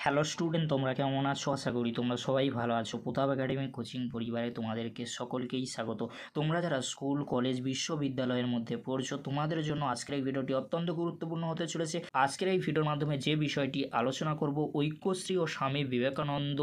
Hello student, তোমরা কেমন আছো? আশা করি তোমরা সবাই ভালো আছো। প্রতাপ একাডেমি কোচিং পরিবারে তোমাদেরকে সকলকেই স্বাগত। তোমরা যারা স্কুল, কলেজ, বিশ্ববিদ্যালয়ের মধ্যে পড়ছো, তোমাদের জন্য আজকের এই ভিডিওটি অত্যন্ত গুরুত্বপূর্ণ হতে চলেছে। আজকের এই ভিডিওর মাধ্যমে যে বিষয়টি আলোচনা করব, ঐক্যশ্রী ও স্বামী বিবেকানন্দ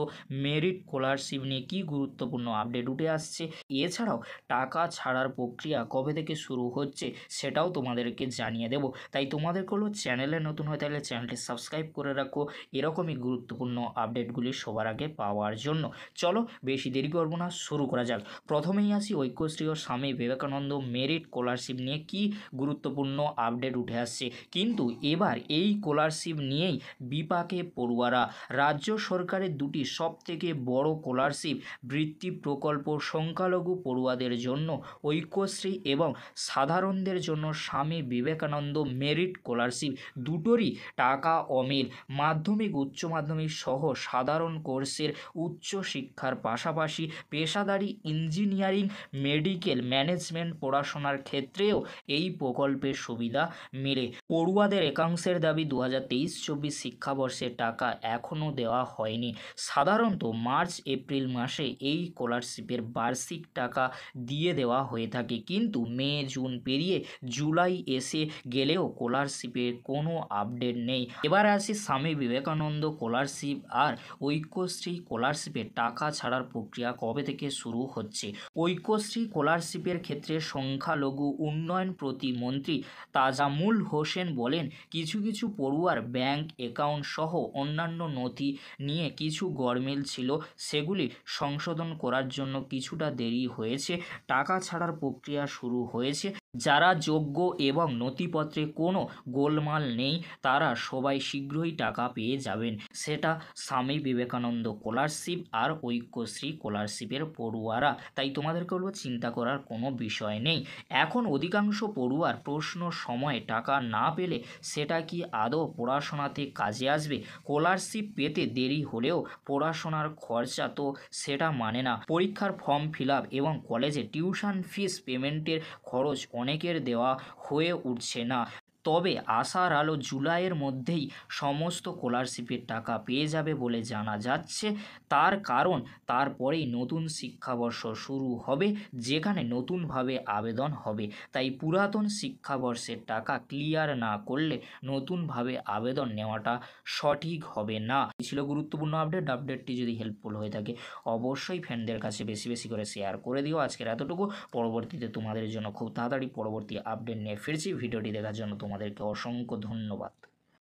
মেরিট স্কলারশিপ নিয়ে কী গুরুত্বপূর্ণ আপডেট উঠে আসছে, এছাড়াও টাকা ছাড়ার প্রক্রিয়া কবে থেকে শুরু হচ্ছে সেটাও তোমাদেরকে জানিয়ে দেব। তাই তোমাদেরকে হলো চ্যানেলে নতুন হয়ে থাকলে চ্যানেলটি সাবস্ক্রাইব করে রাখো এরকমই গুরুত্বপূর্ণ আপডেটগুলি সবার আগে পাওয়ার জন্য। চলো বেশি দেরি করব না, শুরু করা যাক। প্রথমেই আসি ঐক্যশ্রী ও স্বামী বিবেকানন্দ মেরিট স্কলারশিপ নিয়ে কি গুরুত্বপূর্ণ আপডেট উঠে আসছে। কিন্তু এবার এই স্কলারশিপ নিয়েই বিপাকে পড়ুয়ারা। রাজ্য সরকারের দুটি সবথেকে বড় স্কলারশিপ বৃত্তি প্রকল্প সংখ্যালঘু পড়ুয়াদের জন্য ঐক্যশ্রী এবং সাধারণদের জন্য স্বামী বিবেকানন্দ মেরিট স্কলারশিপ দুটোরই টাকা অমিল। মাধ্যমিক, উচ্চ মাধ্যমিক সহ সাধারণ কোর্সের উচ্চশিক্ষার পাশাপাশি পেশাদারি ইঞ্জিনিয়ারিং, মেডিকেল, ম্যানেজমেন্ট পড়াশোনার ক্ষেত্রেও এই প্রকল্পের সুবিধা মেলে। পড়ুয়াদের একাংশের দাবি 2023-24 শিক্ষাবর্ষে টাকা এখনও দেওয়া হয়নি। সাধারণত মার্চ এপ্রিল মাসে এই স্কলারশিপের বার্ষিক টাকা দিয়ে দেওয়া হয়ে থাকে, কিন্তু মে জুন পেরিয়ে জুলাই এসে গেলেও স্কলারশিপের কোনো আপডেট নেই। এবার আসি স্বামী বিবেকানন্দ স্কলারশিপ আর ঐক্যশ্রী স্কলারশিপের টাকা ছাড়ার প্রক্রিয়া কবে থেকে শুরু হচ্ছে। ঐক্যশ্রী স্কলারশিপের ক্ষেত্রে সংখ্যালঘু উন্নয়ন প্রতিমন্ত্রী তাজামুল হোসেন বলেন, কিছু কিছু পড়ুয়ার ব্যাংক অ্যাকাউন্ট সহ অন্যান্য নথি নিয়ে কিছু গরমিল ছিল, সেগুলি সংশোধন করার জন্য কিছুটা দেরি হয়েছে। টাকা ছাড়ার প্রক্রিয়া শুরু হয়েছে। যারা যোগ্য এবং নথিপত্রে কোনো গোলমাল নেই তারা সবাই শীঘ্রই টাকা পেয়ে যাবেন। সেটা স্বামী বিবেকানন্দ স্কলারশিপ আর ঐক্যশ্রী স্কলারশিপের পড়ুয়ারা। তাই তোমাদেরকে বলবো, চিন্তা করার কোনো বিষয় নেই। এখন অধিকাংশ পড়ুয়ার প্রশ্ন, সময়ে টাকা না পেলে সেটা কি আদৌ পড়াশোনাতে কাজে আসবে? স্কলারশিপ পেতে দেরি হলেও পড়াশোনার খরচা তো সেটা মানে না। পরীক্ষার ফর্ম ফিল আপ এবং কলেজে টিউশন ফিস পেমেন্টের খরচ অনেকের দেওয়া হয়ে উঠছে না। তবে আশার আলো, জুলাইয়ের মধ্যেই সমস্ত স্কলারশিপের টাকা পেয়ে যাবে বলে জানা যাচ্ছে। তার কারণ তারপরেই নতুন শিক্ষাবর্ষ শুরু হবে, যেখানে নতুনভাবে আবেদন হবে। তাই পুরাতন শিক্ষাবর্ষের টাকা ক্লিয়ার না করলে নতুনভাবে আবেদন নেওয়াটা সঠিক হবে না। এই ছিল গুরুত্বপূর্ণ আপডেটটি যদি হেল্পফুল হয়ে থাকে অবশ্যই ফ্রেন্ডদের কাছে বেশি বেশি করে শেয়ার করে দিও। আজকের এতটুকু। পরবর্তীতে তোমাদের জন্য খুব তাড়াতাড়ি পরবর্তী আপডেট নিয়ে ফিরছি। ভিডিওটি দেখার জন্য তোমাদেরকে অসংখ্য ধন্যবাদ।